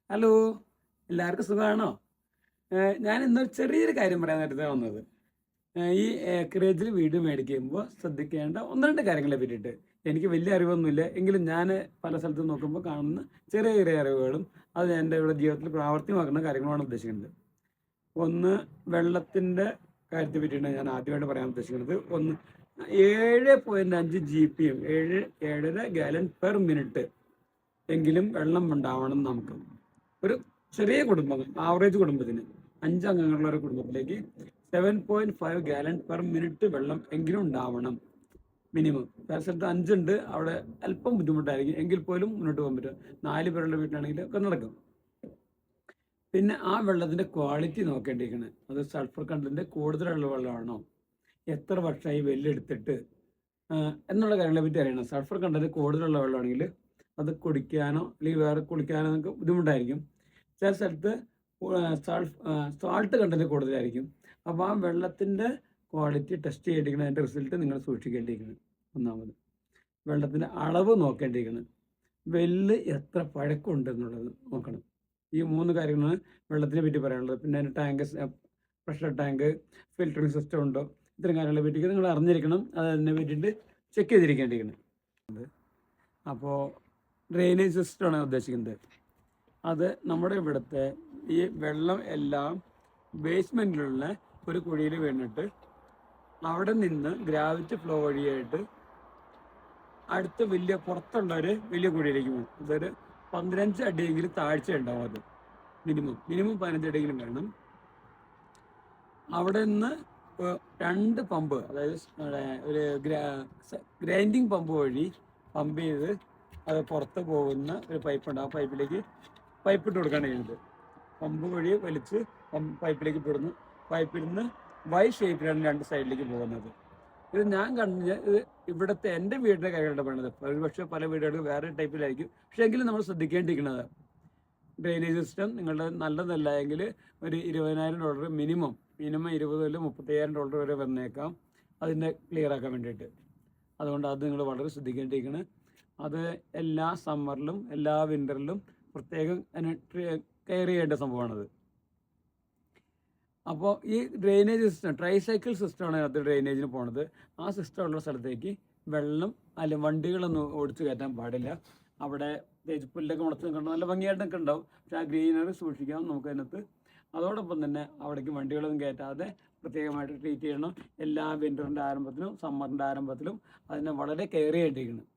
Hello, എല്ലാവർക്കും സുഖമാണോ? ഞാൻ ഇന്നൊരു ചെറിയൊരു കാര്യം പറയാനായിട്ടാണ് വന്നത്. ഈ ഏക്കറേജിൽ വീട് മേടിക്കുമ്പോൾ ശ്രദ്ധിക്കേണ്ട ഒന്ന് രണ്ട് കാര്യങ്ങളെ പറ്റിയിട്ട്. എനിക്ക് വലിയ അറിവൊന്നുമില്ല, എങ്കിലും ഞാൻ പല സ്ഥലത്തും നോക്കുമ്പോൾ കാണുന്ന ചെറിയ ചെറിയ അറിവുകളും അത് എൻ്റെ ഇവിടെ ജീവിതത്തിൽ പ്രാവർത്തികമാക്കുന്ന കാര്യങ്ങളുമാണ് ഉദ്ദേശിക്കുന്നത്. ഒന്ന്, വെള്ളത്തിൻ്റെ കാര്യത്തെ പറ്റിയിട്ടാണ് ഞാൻ ആദ്യമായിട്ട് പറയാൻ ഉദ്ദേശിക്കുന്നത്. ഒന്ന്, 7.5 GPM, 7.5 ഗാലൻ പെർ മിനിറ്റ് എങ്കിലും വെള്ളം ഉണ്ടാവണം നമുക്ക്. ഒരു ചെറിയ കുടുംബം, ആവറേജ് കുടുംബത്തിന്, 5 അംഗങ്ങളുള്ള ഒരു കുടുംബത്തിലേക്ക് 7.5 ഗാലൻ പെർ മിനിറ്റ് വെള്ളം എങ്കിലും ഉണ്ടാവണം മിനിമം. വേറെ സ്ഥലത്ത് 5 ഉണ്ട്, അവിടെ അല്പം ബുദ്ധിമുട്ടായിരിക്കും, എങ്കിൽ പോലും മുന്നോട്ട് പോകാൻ പറ്റും. 4 പേരുള്ള വീട്ടിലാണെങ്കിൽ ഒക്കെ നടക്കും. പിന്നെ ആ വെള്ളത്തിൻ്റെ ക്വാളിറ്റി നോക്കേണ്ടിയിരിക്കണം. അത് സൾഫർ കണ്ടന്റ് കൂടുതലുള്ള വെള്ളമാണോ, എത്ര വർഷമായി വെല്ലെടുത്തിട്ട് എന്നുള്ള കാര്യങ്ങളെ പറ്റി അറിയണം. സൾഫർ കണ്ടന്റ് കൂടുതലുള്ള വെള്ളമാണെങ്കിൽ അത് കുടിക്കാനോ അല്ലെങ്കിൽ വേറെ കുളിക്കാനോ നമുക്ക് ബുദ്ധിമുട്ടായിരിക്കും. ചില സ്ഥലത്ത് സാൾട്ട് കണ്ടന്റ് കൂടുതലായിരിക്കും. അപ്പോൾ ആ വെള്ളത്തിൻ്റെ ക്വാളിറ്റി ടെസ്റ്റ് ചെയ്തിരിക്കണം, അതിൻ്റെ റിസൾട്ട് നിങ്ങൾ സൂക്ഷിക്കേണ്ടിയിരിക്കണം. ഒന്നാമത് വെള്ളത്തിൻ്റെ അളവ് നോക്കേണ്ടിയിരിക്കണം. വെല്ല് എത്ര പഴക്കമുണ്ട് എന്നുള്ളത് നോക്കണം. ഈ 3 കാര്യങ്ങളാണ് വെള്ളത്തിനെ പറ്റി പറയാനുള്ളത്. പിന്നെ അതിൻ്റെ tank, pressure tank, filtering system ഉണ്ടോ, ഇത്തരം കാര്യങ്ങളെ പറ്റി നിങ്ങൾ അറിഞ്ഞിരിക്കണം. അതിനെ പറ്റിയിട്ട് ചെക്ക് ചെയ്തിരിക്കേണ്ടിയിരിക്കണം. അപ്പോൾ ഡ്രെയിനേജ് സിസ്റ്റമാണ് ഉദ്ദേശിക്കുന്നത്. അത് നമ്മുടെ ഇവിടുത്തെ ഈ വെള്ളം എല്ലാം ബേസ്മെൻറ്റിലുള്ള ഒരു കുഴിയിൽ വീണിട്ട് അവിടെ നിന്ന് ഗ്രാവിറ്റി ഫ്ലോ വഴിയായിട്ട് അടുത്ത വലിയ പുറത്തുള്ള ഒരു വലിയ കുഴിയിലേക്ക് പോകും. അതൊരു 15 അടിയെങ്കിലും താഴ്ച ഉണ്ടാവും. അത് മിനിമം 15 അടിയെങ്കിലും വേണം. അവിടെ നിന്ന് 2 പമ്പ്, അതായത് ഒരു ഗ്രൈൻഡിങ് പമ്പ് വഴി പമ്പ് ചെയ്ത് അത് പുറത്ത് പോകുന്ന ഒരു പൈപ്പുണ്ട്. ആ പൈപ്പിലേക്ക് പൈപ്പ് ഇട്ട് കൊടുക്കുകയാണ് ചെയ്യുന്നത്. പമ്പ് വഴി വലിച്ച് പൈപ്പിലേക്ക് ഇടുന്നു. പൈപ്പിൽ നിന്ന് വൈ ഷേപ്പിലാണ് 2 സൈഡിലേക്ക് പോകുന്നത്. ഇത് ഞാൻ ഇത് ഇവിടുത്തെ എൻ്റെ വീടിൻ്റെ കാര്യമായിട്ട് പറയുന്നത്. ഒരുപക്ഷെ പല വീടുകൾക്ക് വേറെ ടൈപ്പിലായിരിക്കും. പക്ഷേ എങ്കിലും നമ്മൾ ശ്രദ്ധിക്കേണ്ടിയിരിക്കുന്നത്, ഡ്രെയിനേജ് സിസ്റ്റം നിങ്ങളുടെ നല്ലതല്ല എങ്കിൽ ഒരു $20,000 മിനിമം 20 മുതൽ $35,000 വരെ വന്നേക്കാം അതിൻ്റെ ക്ലിയർ ആക്കാൻ വേണ്ടിയിട്ട്. അതുകൊണ്ട് അത് നിങ്ങൾ വളരെ ശ്രദ്ധിക്കേണ്ടിയിരിക്കണം. അത് എല്ലാ സമ്മറിലും എല്ലാ വിൻ്ററിലും പ്രത്യേകം കെയർ ചെയ്യേണ്ട സംഭവമാണത്. അപ്പോൾ ഈ ഡ്രെയിനേജ് സിസ്റ്റം, ട്രൈസൈക്കിൾ സിസ്റ്റമാണ് അത് ഡ്രെയിനേജിന് പോണത്. ആ സിസ്റ്റം ഉള്ള സ്ഥലത്തേക്ക് വെള്ളം വണ്ടികളൊന്നും ഓടിച്ചു കയറ്റാൻ പാടില്ല. അവിടെ പുല്ലൊക്കെ മുളച്ച് നിൽക്കണം, നല്ല ഭംഗിയായിട്ടൊക്കെ ഉണ്ടാവും. പക്ഷെ ആ ഗ്രീനറി സൂക്ഷിക്കാം നമുക്ക് അതിനകത്ത്. അതോടൊപ്പം തന്നെ അവിടേക്ക് വണ്ടികളൊന്നും കയറ്റാതെ പ്രത്യേകമായിട്ട് ട്രീറ്റ് ചെയ്യണം. എല്ലാ വിൻ്ററിൻ്റെ ആരംഭത്തിലും സമ്മറിൻ്റെ ആരംഭത്തിലും അതിനെ വളരെ കെയർ ചെയ്യേണ്ടിയിരിക്കണം.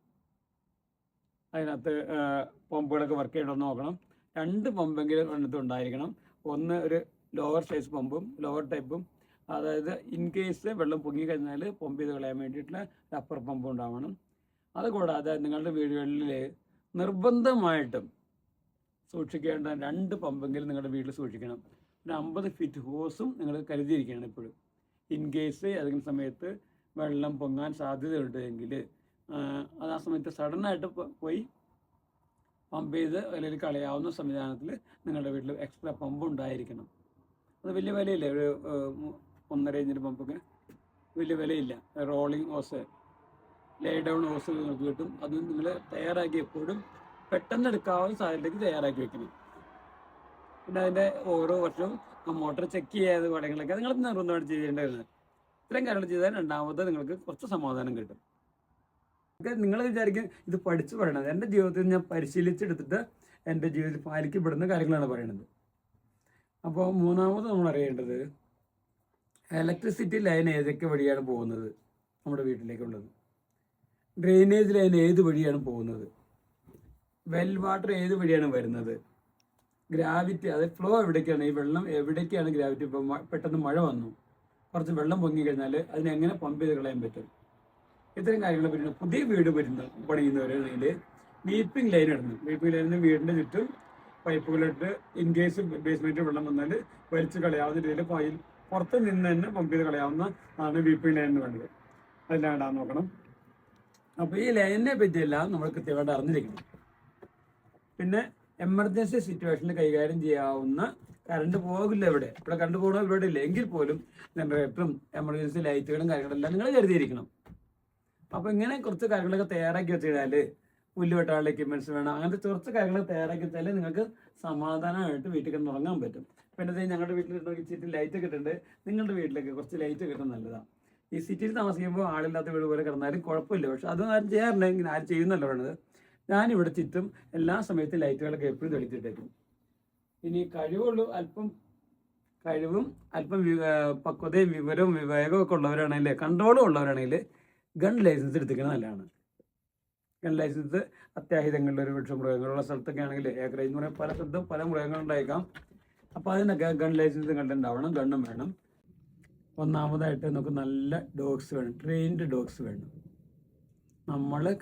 അതിനകത്ത് പമ്പുകളൊക്കെ വർക്ക് ചെയ്യണമെന്ന് നോക്കണം. 2 പമ്പെങ്കിലും അതിനകത്ത് ഉണ്ടായിരിക്കണം. ഒന്ന് ഒരു ലോവർ സൈസ് പമ്പും ലോവർ ടൈപ്പും, അതായത് ഇൻ കേസ് വെള്ളം പൊങ്ങിക്കഴിഞ്ഞാൽ പമ്പ് ചെയ്ത് കളയാൻ വേണ്ടിയിട്ടുള്ള അപ്പർ പമ്പ് ഉണ്ടാവണം. അതുകൂടാതെ നിങ്ങളുടെ വീടുകളിൽ നിർബന്ധമായിട്ടും സൂക്ഷിക്കേണ്ട 2 പമ്പെങ്കിലും നിങ്ങളുടെ വീട്ടിൽ സൂക്ഷിക്കണം. പിന്നെ 50 ഫീറ്റ് ഹോസും നിങ്ങൾ കരുതിയിരിക്കണം എപ്പോഴും. ഇൻ കേസ് ഏതെങ്കിലും സമയത്ത് വെള്ളം പൊങ്ങാൻ സാധ്യതയുണ്ട് എങ്കിൽ അത് ആ സമയത്ത് സഡനായിട്ട് പോയി പമ്പ് ചെയ്ത് അല്ലെങ്കിൽ കളയാവുന്ന സംവിധാനത്തിൽ നിങ്ങളുടെ വീട്ടിൽ എക്സ്ട്രാ പമ്പ് ഉണ്ടായിരിക്കണം. അത് വലിയ വിലയില്ല, ഒരു 1.5 ഇഞ്ചിൻ്റെ പമ്പൊക്കെ വലിയ വിലയില്ല. റോളിങ് ഹോസ്, ലേ ഡൗൺ ഹോസ് നിങ്ങൾക്ക് കിട്ടും. അത് നിങ്ങൾ തയ്യാറാക്കി എപ്പോഴും പെട്ടെന്ന് എടുക്കാവുന്ന സാഹചര്യത്തിലേക്ക് തയ്യാറാക്കി വെക്കണം. പിന്നെ അതിൻ്റെ ഓരോ വർഷവും മോട്ടർ ചെക്ക് ചെയ്യാതെ കാര്യങ്ങളൊക്കെ നിങ്ങൾ നിർബന്ധമായിട്ട് ചെയ്യേണ്ടതാണ്. ഇത്രയും കാര്യങ്ങൾ ചെയ്താൽ രണ്ടാമത് നിങ്ങൾക്ക് കുറച്ച് സമാധാനം കിട്ടും. നിങ്ങൾ വിചാരിക്കും ഇത് പഠിച്ചു പറയണത്. എൻ്റെ ജീവിതത്തിൽ ഞാൻ പരിശീലിച്ചെടുത്തിട്ട് എൻ്റെ ജീവിതത്തിൽ പാലിക്കപ്പെടുന്ന കാര്യങ്ങളാണ് പറയുന്നത്. അപ്പോൾ മൂന്നാമത് നമ്മൾ അറിയേണ്ടത്, ഇലക്ട്രിസിറ്റി ലൈൻ ഏതൊക്കെ വഴിയാണ് പോകുന്നത് നമ്മുടെ വീട്ടിലേക്കുള്ളത്, ഡ്രെയിനേജ് ലൈൻ ഏത് വഴിയാണ് പോകുന്നത്, വെൽ വാട്ടർ ഏത് വഴിയാണ് വരുന്നത്, ഗ്രാവിറ്റി, അതായത് ഫ്ലോ എവിടേക്കാണ്, ഈ വെള്ളം എവിടേക്കാണ് ഗ്രാവിറ്റി. ഇപ്പോൾ പെട്ടെന്ന് മഴ വന്നു, കുറച്ച് വെള്ളം പൊങ്ങിക്കഴിഞ്ഞാൽ അതിനെങ്ങനെ പമ്പ് ചെയ്ത് കളയാൻ പറ്റും, ഇത്തരം കാര്യങ്ങളെ പറ്റി. പുതിയ വീട് പണിയുന്നവരാണെങ്കിൽ വീപ്പിംഗ് ലൈൻ ഇടുന്നു. വീപ്പിംഗ് ലൈനിൽ വീടിൻ്റെ ചുറ്റും പൈപ്പുകളിട്ട് ഇൻ കേസ് ബേസ്മെൻറ്റിൽ വെള്ളം വന്നാൽ വലിച്ച് കളയാവുന്ന രീതിയിൽ പുറത്ത് നിന്ന് തന്നെ പമ്പ് ചെയ്ത് കളയാവുന്ന ആണ് വീപ്പിംഗ് ലൈൻ എന്ന് വേണ്ടത്. അതെല്ലാം ഇടാൻ നോക്കണം. അപ്പോൾ ഈ ലൈനിനെ പറ്റിയെല്ലാം നമ്മൾ കൃത്യമായിട്ട് അറിഞ്ഞിരിക്കണം. പിന്നെ എമർജൻസി സിറ്റുവേഷനിൽ കൈകാര്യം ചെയ്യാവുന്ന, കറണ്ട് പോകില്ല ഇവിടെ കറണ്ട് പോകണോ ഇവിടെ ഇല്ല എങ്കിൽ പോലും ജനറേറ്ററും എമർജൻസി ലൈറ്റുകളും കാര്യങ്ങളെല്ലാം നിങ്ങൾ കരുതിയിരിക്കണം. അപ്പോൾ ഇങ്ങനെ കുറച്ച് കാര്യങ്ങളൊക്കെ തയ്യാറാക്കി വെച്ച് കഴിഞ്ഞാൽ പുല്ല് വെട്ടാനുള്ള എക്യുപ്മെന്റ്സ് വേണം. അങ്ങനത്തെ കുറച്ച് കാര്യങ്ങൾ തയ്യാറാക്കി വെച്ചാൽ നിങ്ങൾക്ക് സമാധാനമായിട്ട് വീട്ടിൽ കിടന്ന് ഉറങ്ങാൻ പറ്റും. പിന്നെ ഞങ്ങളുടെ വീട്ടിൽ ചുറ്റും ലൈറ്റ് ഒക്കെ ഇട്ടിട്ടുണ്ട്. നിങ്ങളുടെ വീട്ടിലേക്ക് കുറച്ച് ലൈറ്റ് കിട്ടുന്നത് നല്ലതാണ്. ഈ സിറ്റിയിൽ താമസിക്കുമ്പോൾ ആളില്ലാത്ത വീട് പോലെ കിടന്നാലും കുഴപ്പമില്ല. പക്ഷെ അതും ആരും ചെയ്യാറുണ്ട്, ഇങ്ങനെ ആരും ചെയ്യുന്നല്ല വേണ്ടത്. ഞാനിവിടെ ചുറ്റും എല്ലാ സമയത്തും ലൈറ്റുകളൊക്കെ എപ്പോഴും തെളിച്ചിട്ടേക്കും. ഇനി കഴിവും അല്പം പക്വതയും വിവരവും വിവേകവും ഒക്കെ ഉള്ളവരാണെങ്കിൽ, കൺട്രോളും ഉള്ളവരാണെങ്കിൽ ഗൺ ലൈസൻസ് എടുത്തിരിക്കുന്നത് നല്ലതാണ്. ഗൺ ലൈസൻസ് അത്യാഹിതങ്ങളിൽ ഒരു പക്ഷേ മൃഗങ്ങളുള്ള സ്ഥലത്തൊക്കെ ആണെങ്കിൽ ഏക്കറേജ് എന്ന് പറയുമ്പോൾ പല സ്ഥലത്തും പല മൃഗങ്ങളുണ്ടായേക്കാം. അപ്പോൾ അതിനൊക്കെ ഗൺ ലൈസൻസ് കണ്ടുണ്ടാവണം, ഗണ്ണും വേണം. ഒന്നാമതായിട്ട് നമുക്ക് നല്ല ഡോഗ്സ് വേണം, ട്രെയിൻഡ് ഡോഗ്സ് വേണം. നമ്മുടെ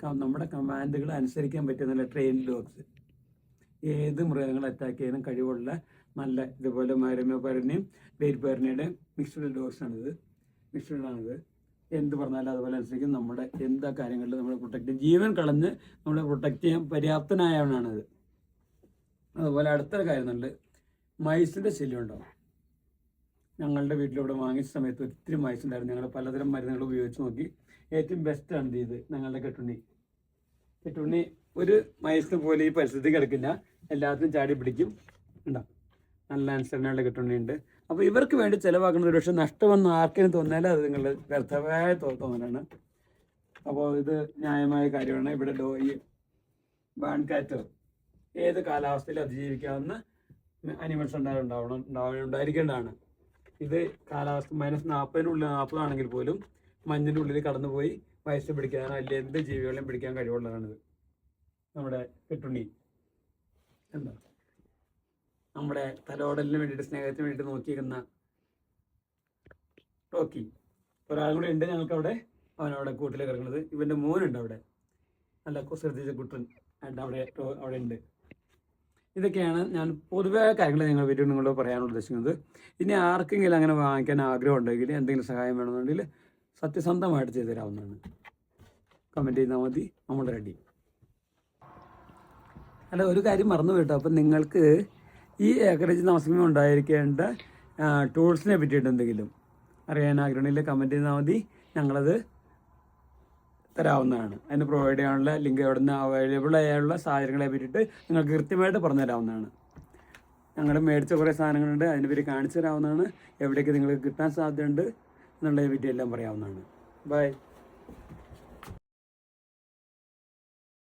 കമാൻഡുകൾ അനുസരിക്കാൻ പറ്റിയ നല്ല ട്രെയിൻഡ് ഡോഗ്സ്. ഏത് മൃഗങ്ങളെ അറ്റാക്ക് ചെയ്യാനും കഴിവുള്ള നല്ല ഇതുപോലെ മരമപ്പരനെയും വേരിപ്പരനയുടെ മിക്സ്ഡ് ഡോഗ്സാണിത്. മിക്സ്ഡാണിത്. എന്ത് പറഞ്ഞാലും അതുപോലെ അനുസരിക്കും. നമ്മുടെ എന്താ കാര്യങ്ങളിൽ നമ്മളെ പ്രൊട്ടക്റ്റ് ചെയ്യും, ജീവൻ കളഞ്ഞ് നമ്മളെ പ്രൊട്ടക്റ്റ് ചെയ്യാൻ പര്യാപ്തനായവനാണിത്. അതുപോലെ അടുത്തൊരു കാര്യം ഉണ്ട്, മൈസിൻ്റെ ശല്യം ഉണ്ടാവും. ഞങ്ങളുടെ വീട്ടിലിവിടെ വാങ്ങിച്ച സമയത്ത് ഒത്തിരി മൈസ് ഉണ്ടായിരുന്നു. ഞങ്ങൾ പലതരം മരുന്നുകൾ ഉപയോഗിച്ച് നോക്കി. ഏറ്റവും ബെസ്റ്റാണ് ഇത് ഞങ്ങളുടെ കെട്ടുണ്ണി. ഒരു മൈസിന് പോലെ ഈ പരിസ്ഥിതി കിടക്കില്ല, എല്ലാത്തിനും ചാടി പിടിക്കും. ഉണ്ടാവും നല്ല അനുസരണയുള്ള കെട്ടുണ്ണിയുണ്ട്. അപ്പോൾ ഇവർക്ക് വേണ്ടി ചിലവാക്കുന്നത് ഒരു പക്ഷേ നഷ്ടമെന്ന് ആർക്കെങ്കിലും തോന്നിയാൽ അത് നിങ്ങൾ വ്യർത്ഥമായ തോന്നലാണ്. അപ്പോൾ ഇത് ന്യായമായ കാര്യമാണ്. ഇവിടെ ഈ ബാൻകാറ്റ് ഏത് കാലാവസ്ഥയിലും അതിജീവിക്കാവുന്ന അനിമൽസ് ഉണ്ടായിരിക്കേണ്ടതാണ്. ഇത് കാലാവസ്ഥ -40 ആണെങ്കിൽ പോലും മഞ്ഞിൻ്റെ ഉള്ളിൽ കടന്നുപോയി വയസ്സ് പിടിക്കാനോ അല്ലെങ്കിൽ എന്ത് ജീവികളെയും പിടിക്കാൻ കഴിവുള്ളതാണിത്. നമ്മുടെ കെട്ടുണ്ണി എന്താ നമ്മുടെ തലോടലിന് വേണ്ടിയിട്ട്, സ്നേഹത്തിന് വേണ്ടിയിട്ട് നോക്കിയിരുന്ന ടോക്കി. ഒരാളും കൂടെ ഉണ്ട് ഞങ്ങൾക്ക് അവനവിടെ കൂട്ടിൽ കിടക്കുന്നത്. ഇവൻ്റെ മോനുണ്ട് അവിടെ, നല്ല ശ്രദ്ധിച്ച കുട്ടൻ അവിടെ ഉണ്ട്. ഇതൊക്കെയാണ് ഞാൻ പൊതുവേ കാര്യങ്ങൾ നിങ്ങളോട് പറയാനുള്ള ഉദ്ദേശിക്കുന്നത്. ഇനി ആർക്കെങ്കിലും അങ്ങനെ വാങ്ങിക്കാൻ ആഗ്രഹം ഉണ്ടെങ്കിൽ, എന്തെങ്കിലും സഹായം വേണമെന്നുണ്ടെങ്കിൽ സത്യസന്ധമായിട്ട് ചെയ്തു തരാവുന്നതാണ്. കമൻറ്റ് ചെയ്താൽ മതി, നമ്മൾ റെഡി. അല്ല, ഒരു കാര്യം മറന്നു കേട്ടോ. അപ്പം നിങ്ങൾക്ക് ഈ ഏക്കറേജ് താമസിക്കുമ്പോൾ ഉണ്ടായിരിക്കേണ്ട ടൂൾസിനെ പറ്റിയിട്ട് എന്തെങ്കിലും അറിയാൻ ആഗ്രഹമുണ്ടെങ്കിൽ കമൻറ്റ് ചെയ്താൽ മതി, ഞങ്ങളത് തരാവുന്നതാണ്. അതിന് പ്രൊവൈഡ് ചെയ്യാനുള്ള ലിങ്ക് എവിടെ നിന്ന് അവൈലബിൾ ആയുള്ള സാഹചര്യങ്ങളെ പറ്റിയിട്ട് നിങ്ങൾക്ക് കൃത്യമായിട്ട് പറഞ്ഞു തരാവുന്നതാണ്. ഞങ്ങൾ മേടിച്ച കുറേ സാധനങ്ങളുണ്ട്, അതിനെ പറ്റി കാണിച്ചു തരാവുന്നതാണ്. എവിടേക്ക് നിങ്ങൾക്ക് കിട്ടാൻ സാധ്യതയുണ്ട് എന്നുള്ളതിനെ പറ്റി എല്ലാം പറയാവുന്നതാണ്. ബൈ.